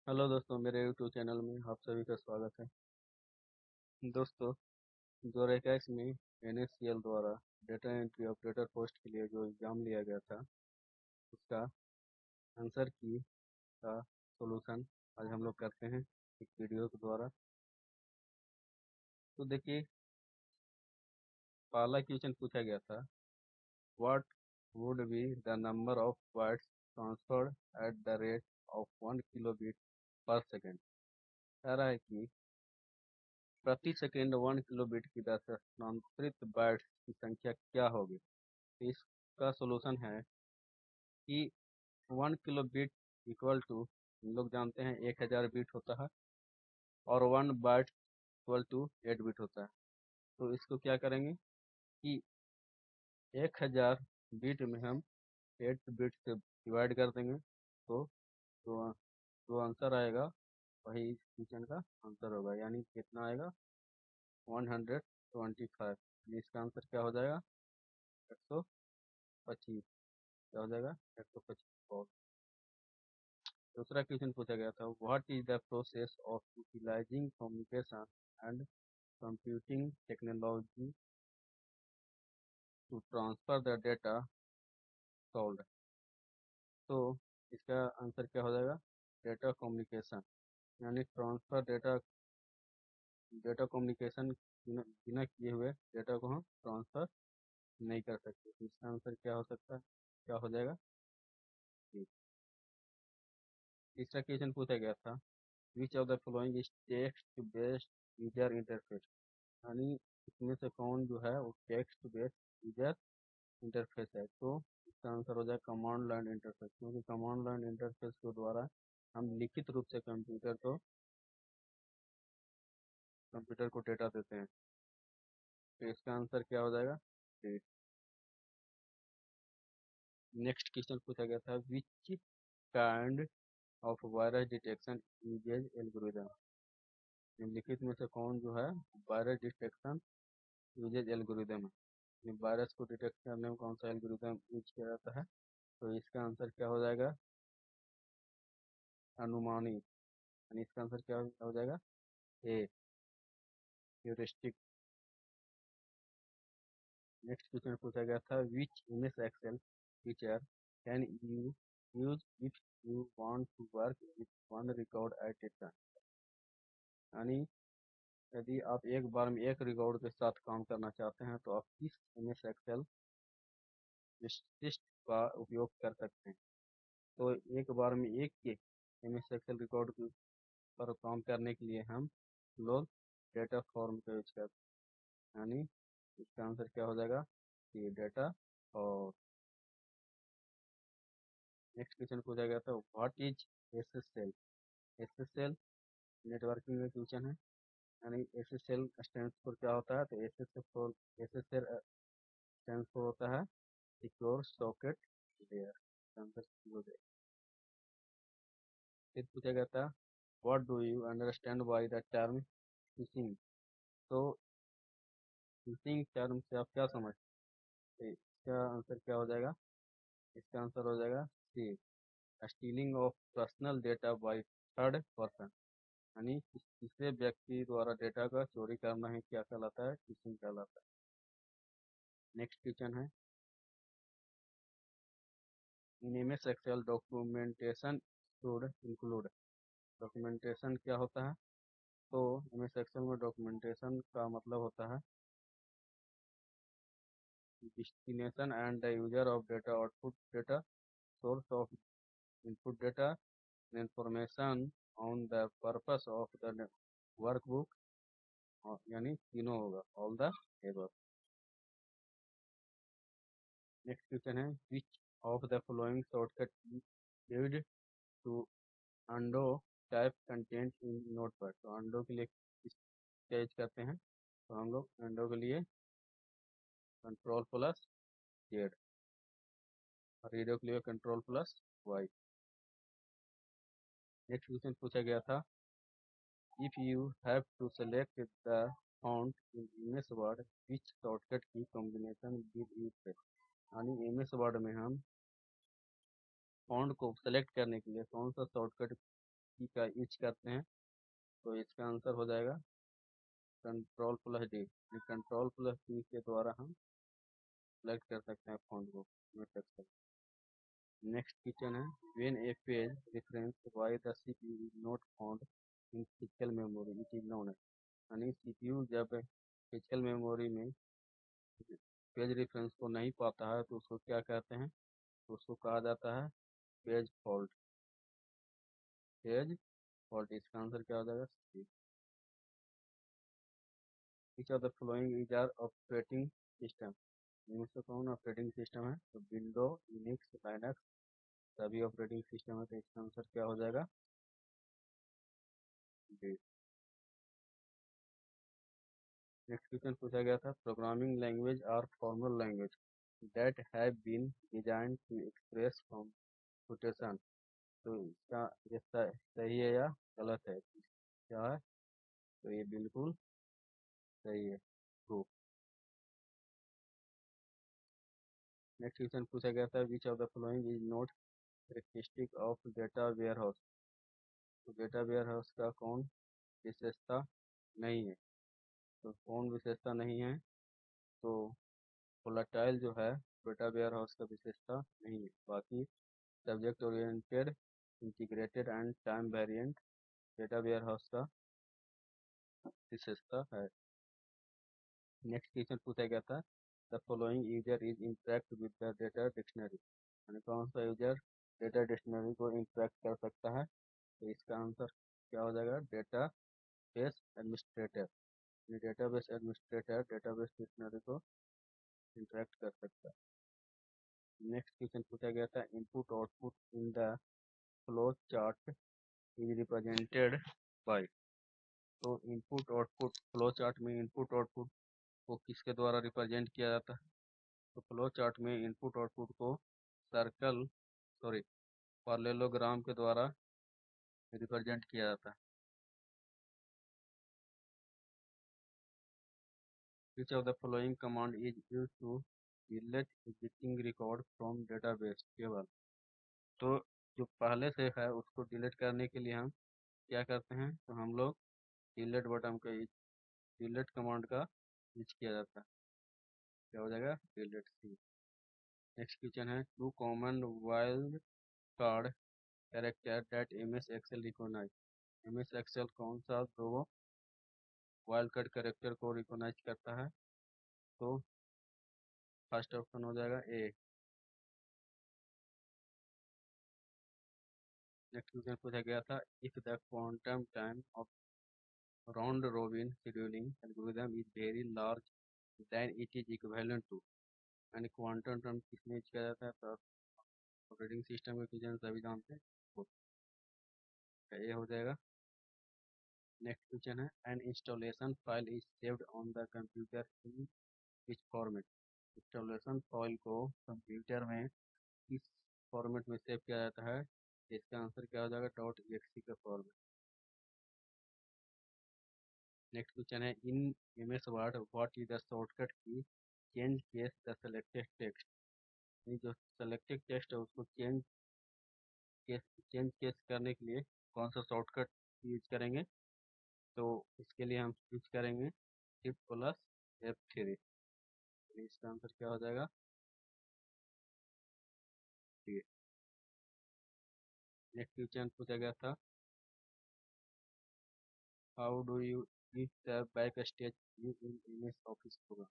Hello दोस्तों, मेरे YouTube channel में आप सभी का स्वागत है। दोस्तों, जो रेकैक्स में NSCL द्वारा डेटा एंट्री ऑपरेटर पोस्ट के लिए जो एग्ज़ाम लिया गया था, उसका आंसर की का सॉल्यूशन आज हम लोग करते हैं एक वीडियो के द्वारा। तो देखिए, पहला क्वेश्चन पूछा गया था, what would be the number of bytes transferred at the rate of 1 kilobit पर सेकेंड। कह रहा है कि प्रति सेकेंड 1 किलोबिट की दर से स्थानांतरित बाइट्स की संख्या क्या होगी। तो इसका सॉल्यूशन है कि 1 किलोबिट इक्वल टू, हम लोग जानते हैं 1000 बिट होता है और 1 बाइट इक्वल टू 8 बिट होता है। तो इसको क्या करेंगे कि 1000 बिट में हम 8 बिट से डिवाइड कर देंगे। तो जो जो आंसर आएगा वही इस क्वेश्चन का आंसर होगा, यानी कितना आएगा 125। इसका आंसर क्या हो जाएगा 125। क्या हो जाएगा 125। दूसरा क्वेश्चन पूछा गया था, what is the process of utilising communication and computing technology to transfer the data solve. तो इसका आंसर क्या हो जाएगा डेटा कम्युनिकेशन, यानी ट्रांसफर डेटा डेटा कम्युनिकेशन बिना किए हुए डेटा को हम ट्रांसफर नहीं कर सकते। तो इसका आंसर क्या हो सकता है, क्या हो जाएगा। तीसरा क्वेश्चन पूछा गया था, which of the following is text based user interface, यानी इसमें से कौन जो है वो टेक्स्ट बेस्ड यूजर इंटरफेस है। तो इसका आंसर हो जाए कमांड लाइन इंटरफेस, क्योंकि कमांड लाइन इंटरफेस के द्वारा हम लिखित रूप से कंप्यूटर को डेटा देते हैं। तो इसका आंसर क्या हो जाएगा डी। नेक्स्ट क्वेश्चन पूछा गया था, which kind of virus detection uses algorithm, निम्नलिखित में से कौन जो है वायरस डिटेक्शन यूजेज एल्गोरिदम है। वायरस को डिटेक्ट करने में कौन सा एल्गोरिदम यूज किया जाता है। तो इसका आंसर क्या हो जाएगा अनुमानी, यानी इसका आंसर क्या हो जाएगा ए ह्यूरिस्टिक। नेक्स्ट क्वेश्चन पूछा गया था, which MS Excel feature can you use if you want to work with one record at a time, यानी यदि आप एक बार में एक रिकॉर्ड के साथ काम करना चाहते हैं तो आप किस MS एक्सेल विशिष्ट का उपयोग कर सकते हैं। तो एक बार में एक के MS एक्सेल रिकॉर्ड पर काम करने के लिए हम लोग डेटा फॉर्म का यूज करते हैं, यानी इसका आंसर क्या हो जाएगा ये डेटा। और नेक्स्ट क्वेश्चन पूछा गया था, what is SSL। SSL networking में क्वेश्चन है, यानी SSL स्टैंड फॉर क्या होता है। तो SSL स्टैंड फॉर होता है सिक्योर सॉकेट लेयर। आंसर हो जाएगा। फिर पूछा गया था, what do you understand by the term fishing. तो फिशिंग टर्म से आप क्या समझते हैं। इसका आंसर क्या हो जाएगा, इसका आंसर हो जाएगा C stealing of personal data by third person, यानी तीसरे व्यक्ति द्वारा डेटा का चोरी करना ही क्या कहलाता है फिशिंग कहलाता है। नेक्स्ट क्वेश्चन है, in MS Excel documentation should include. Documentation क्या होता है। तो MS एक्सेल में डॉक्यूमेंटेशन का मतलब होता है destination and the user of data, output data, source of input data, information on the purpose of the workbook, यानी तीनों होगा all the above. Next question है, which of the following shortcut used to undo type content in notepad. तो undo के लिए क्या use करते हैं। तो हम लोग अंडो के लिए Ctrl+Z, और रीडो के लिए Ctrl+Y। नेक्स्ट क्वेश्चन पूछा गया था, if you have to select the font in MS Word which shortcut key combination will you press, यानी MS वर्ड में हम फॉन्ट को सेलेक्ट करने के लिए कौन सा शॉर्टकट की का यूज करते हैं, तो इसका आंसर हो जाएगा Ctrl+D। Ctrl+D के द्वारा हम सेलेक्ट कर सकते हैं फॉन्ट को MS एक्सेल। नेक्स्ट क्वेश्चन है, when a page reference by the CPU is not found in physical memory it is known as. यानी CPU जब फिजिकल मेमोरी में पेज रेफरेंस को नहीं पाता है तो उसको क्या कहते हैं, तो उसको कहा जाता है पेज फॉल्ट। पेज फॉल्ट, इसका आंसर क्या हो जाएगा? Which of the following is are operating system. इनमें से कौन ऑपरेटिंग सिस्टम है? तो विंडो, यूनिक्स, लाइनक्स सभी ऑपरेटिंग सिस्टम है, तो इसका आंसर क्या हो जाएगा? जी। नेक्स्ट क्वेश्चन पूछा गया था, programming language are formal language that have been design to express computation. तो इसका ये सही है या गलत है? क्या है? तो ये बिल्कुल सही है, ट्रू। नेक्स्ट क्वेश्चन पूछा गया था, which of the following is not characteristic of data warehouse. तो डेटा वेयर हाउस का कौन विशेषता नहीं है? तो कौन विशेषता नहीं है? तो वोलाटाइल जो है डेटा वेयर हाउस का विशेषता नहीं है, बाकी subject oriented, integrated and time variant data warehouse का विशेषता है। नेक्स्ट क्वेश्चन पूछा गया था, the following user is interact with the data dictionary. यानी कौन सा यूजर डेटा डिक्शनरी को इंटरेक्ट कर सकता है? तो इसका आंसर क्या हो जाएगा? Database administrator. Database administrator database dictionary को इंटरेक्ट कर सकता है। नेक्स्ट क्वेश्चन पूछा गया था, input output in the flow chart is represented by. तो इनपुट आउटपुट फ्लो चार्ट में इनपुट आउटपुट को किसके द्वारा रिप्रेजेंट किया जाता है? तो फ्लो चार्ट में इनपुट आउटपुट को सर्कल, सॉरी, पैरेललोग्राम के द्वारा रिप्रेजेंट किया जाता है। Which of the following command is use to delete existing record from database table. तो जो पहले से है उसको डिलीट करने के लिए हम क्या करते हैं? तो हम लोग डिलीट बटन का डिलीट कमांड का यूज किया जाता है। क्या हो जाएगा? Delete C. नेक्स्ट क्वेश्चन है, two common wildcard character that MS Excel recognise. MS Excel कौन सा दो वाइल्ड कार्ड कैरेक्टर को रिकॉग्नाइज करता है? तो फर्स्ट ऑप्शन हो जाएगा ए। नेक्स्ट क्वेश्चन पूछा गया था, if the quantum time of round robin scheduling algorithm is very large then it is equivalent to. यानी क्वांटम टाइम किसमें यूज किया जाता है? तो ऑपरेटिंग सिस्टम के क्वेश्चन सभी जानते हैं, तो ये हो जाएगा। नेक्स्ट क्वेश्चन है, an installation file is saved on the computer in which format. Installation file को कंप्यूटर में किस फॉर्मेट में सेव किया जाता है? इसका आंसर क्या हो जाएगा? .exe का फॉर्मेट। नेक्स्ट क्वेश्चन है, in MS Word what is the shortcut key change case the selected text. जो सेलेक्टेड टेक्स्ट है उसको चेंज केस करने के लिए कौन सा शॉर्टकट यूज करेंगे? तो इसके लिए हम यूज करेंगे Shift+F3। इसका आंसर क्या हो जाएगा? नेक्स्ट क्वेश्चन पूछा गया था, how do you use the backstage view in MS Office program.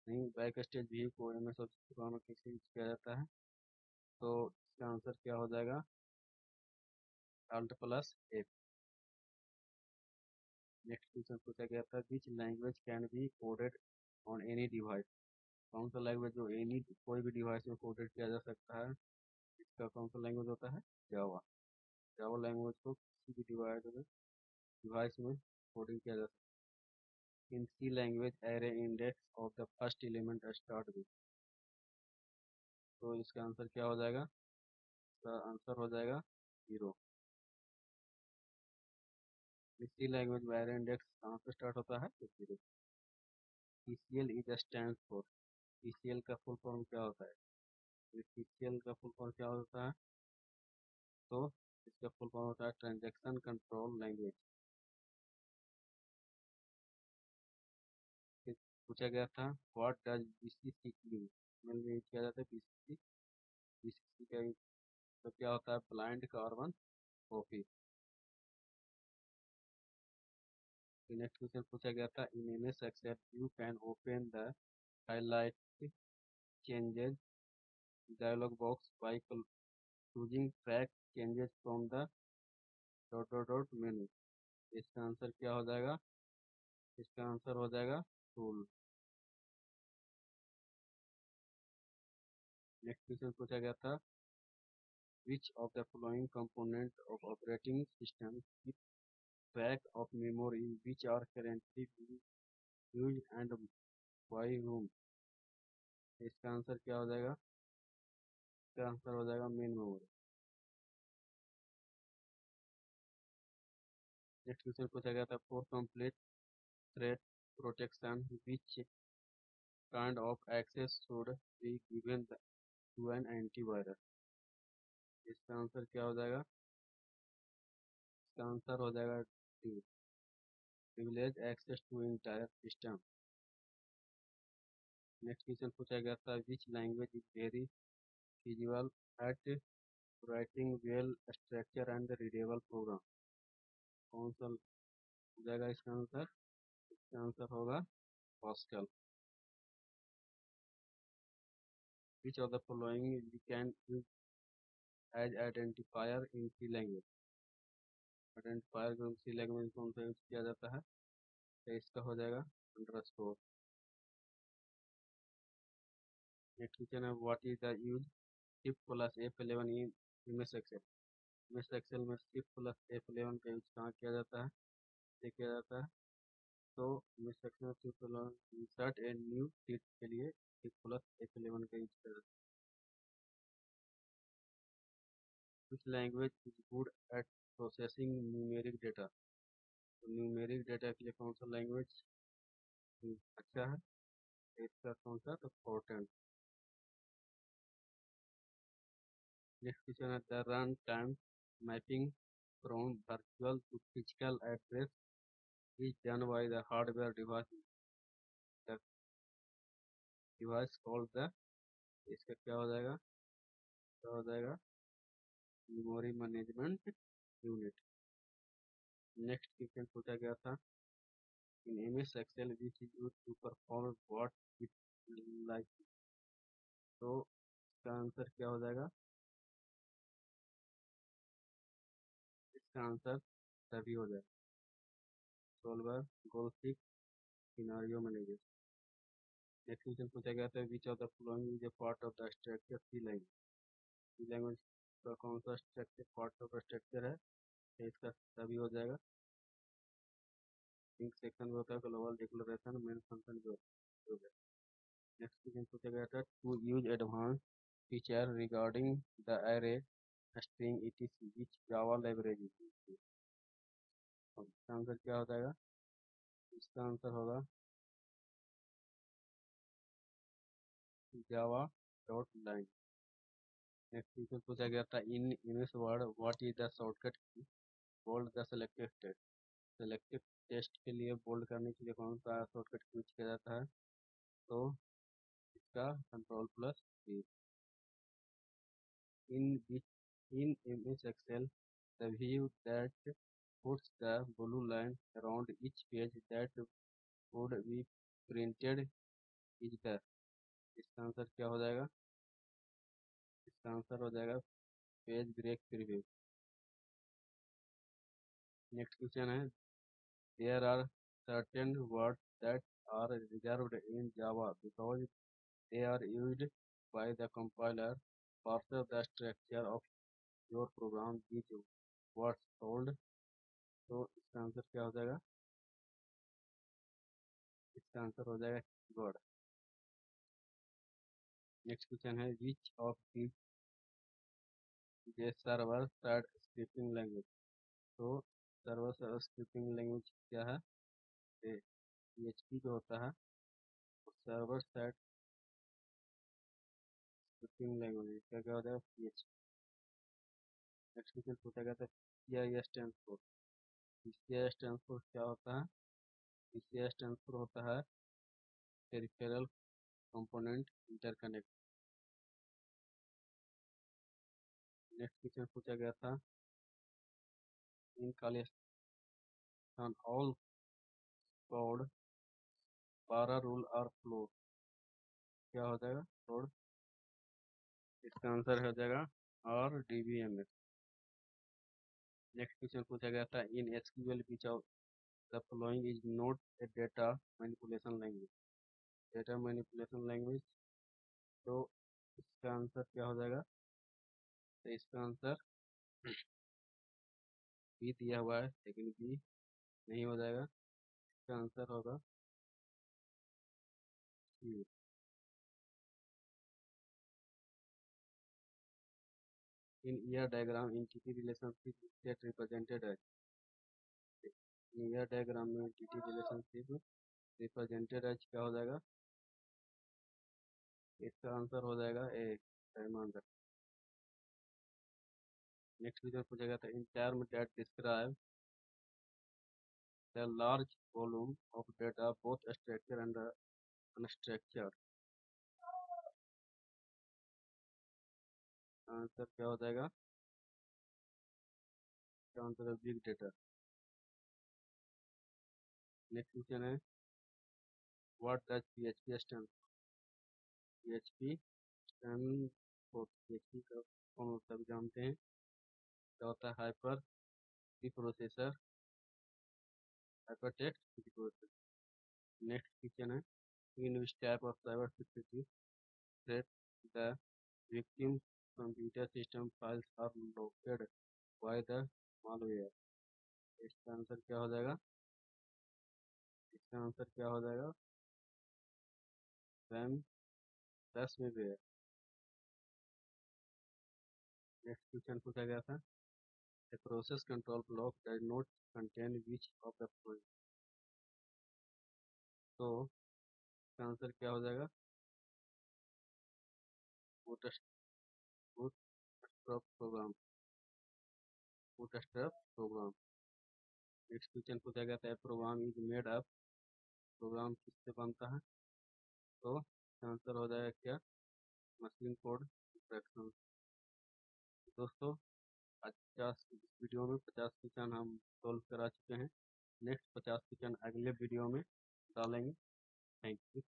नहीं, बैक स्टेज व्यू को MS ऑफिस प्रोग्राम में कैसे यूज किया जाता है? तो इसका आंसर क्या हो जाएगा? Alt+F। नेक्स्ट क्वेश्चन पूछा गया था, which language can be coded on any device. कौन सा लैंग्वेज जो एनी कोई भी डिवाइस में कोडेड किया जा सकता है, इसका कौन सा लैंग्वेज होता है? जावा। जावा लैंग्वेज को किसी भी डिवाइस में कोडिंग किया जा सकता है। In C language array index of the first element start with. तो इसका आंसर क्या हो जाएगा? इसका आंसर हो जाएगा 0। सी लैंग्वेज में एरे इंडेक्स कहाँ से स्टार्ट होता है? तो 0। TCL is stand for. TCL का फुल फॉर्म क्या होता है? TCL का फुल फॉर्म क्या होता है? तो इसका फुल फॉर्म होता है ट्रांजैक्शन कंट्रोल लैंग्वेज। पूछा गया था what does BCC mean, mail में यूज किया जाता है बीसीसी। बीसीसी का तो क्या होता है blind carbon copy. Next question पूछा गया था in MS Excel you can open the highlight changes dialog box by choosing track changes from the dot dot dot menu. इसका आंसर क्या हो जाएगा? इसका आंसर हो जाएगा टूल। नेक्स्ट क्वेश्चन पूछा गया था which of the following component of operating system keep track of memory which are currently being used and by whom। इसका आंसर क्या हो जाएगा? इसका आंसर हो जाएगा मेन मेमोरी। नेक्स्ट क्वेश्चन पूछा गया था for complete threat protection which kind of access should be given to an antivirus। इसका आंसर क्या हो जाएगा? इसका आंसर हो जाएगा privilege access to entire system। Next question पूछा गया था which language is very feasible at writing well structure and readable program। कौन सा हो जाएगा इसका आंसर? इसका आंसर होगा pascal. which of the following we can use as identifier in C language। Identifier को सी लैंग्वेज में कौन सा यूज किया जाता है? तो इसका हो जाएगा अंडरस्कोर। नेक्स्ट क्वेश्चन है what is the use shift plus F11 in MS Excel. MS Excel में शिफ्ट प्लस F11 का यूज कहाँ किया जाता है? ये किया जाता है तो एमएस एक्सेल में shift plus insert and new sheet के लिए शिफ्ट प्लस F11 का यूज किया जाता है। Which language is good at processing numeric data। तो न्यूमेरिक डेटा के लिए कौन सा लैंग्वेज अच्छा है? इसका कौन सा तो फोर्टन। नेक्स्ट क्वेश्चन है the run time mapping from virtual to physical address is done by the hardware device the device called the. इसका क्या हो जाएगा? क्या हो जाएगा memory management unit. Next question पूछा गया था in MS Excel which is used to perform what it like. तो इसका आंसर क्या हो जाएगा? इसका आंसर सभी हो जाएगा solver goal fix scenario manager. Next question पूछा गया था which of the following is a part of the structure C language. C language का कौन सा स्ट्रक्चर पार्ट ऑफ स्ट्रक्चर है? तो इसका सभी हो जाएगा। लिंक सेक्शन में होता है ग्लोबल डिक्लेरेशन मेन फंक्शन जो हो गया। नेक्स्ट क्वेश्चन पूछा गया था to use advance feature regarding the array string etc which Java library. इसका आंसर क्या हो जाएगा? इसका आंसर होगा Java dot line. Next question पूछा गया था in English word what is the shortcut key bold the selected text. Selected text के लिए बोल्ड करने के लिए कौन सा शॉर्टकट यूज किया जाता है? तो इसका control plus C. in which in MS Excel the view that puts the blue line around each page that would be printed is the। इसका आंसर क्या हो जाएगा? इसका आंसर हो जाएगा page break preview. Next question है there are certain words that are reserved in Java because they are used by the compiler further the structure of your program these words told। तो इसका answer क्या हो जाएगा? इसका answer हो जाएगा keyword. Next question है which of these server side scripting language. तो सर्वर साइड स्क्रिप्टिंग लैंग्वेज क्या है? PHP जो होता है सर्वर साइड स्क्रिप्टिंग लैंग्वेज क्या क्या हो जाएगा PHP। नेक्स्ट क्वेश्चन पूछा गया था PCI stand for. PCI stand for क्या होता है? PCI स्टैंड फॉर होता है peripheral component interconnect. Next question पूछा गया था इन खालिस्तान all code 12 rule are flow. क्या हो जाएगा? कोड, इसका आंसर हो जाएगा RDBMS। नेक्स्ट क्वेश्चन पूछा गया था इन SQL which of the following is not a data manipulation language. Data manipulation language, तो इसका आंसर क्या हो जाएगा? तो इसका आंसर बी दिया हुआ है लेकिन बी नहीं हो जाएगा। इसका आंसर होगा C. In ER diagram entity relationship get represented है। इन ईयर डायग्राम में एंटिटी रिलेशनशिप रिप्रेजेंटेड एज क्या हो जाएगा? इसका आंसर हो जाएगा ए, डायमंड। नेक्स्ट क्वेश्चन पूछा गया था in term that describe the large volume of data both structure and unstructured. Answer क्या हो जाएगा? इसका आंसर है बिग डेटा। नेक्स्ट क्वेश्चन है what does PHP stand? PHP stand for, PHP का कौन मतलब जानते हैं? क्या होता है? Hyper processor, hyper text processor. Next question है in which type of cyber security threat the victim computer system files are locked by the malware। इसका आंसर क्या हो जाएगा? इसका आंसर क्या हो जाएगा? रैम 10 में भी है। नेक्स्ट क्वेश्चन पूछा गया था a process control block does not contain which of the following। तो इसका आंसर क्या हो जाएगा? Bootstrap program, bootstrap program. Next question पूछा गया था program is made up, program किससे बनता है? तो इसका आंसर हो जाएगा क्या? Machine code instruction. दोस्तों आज 50 इस वीडियो में 50 क्वेश्चन हम सोल्व करा चुके हैं। नेक्स्ट 50 क्वेश्चन अगले वीडियो में डालेंगे। Thank you.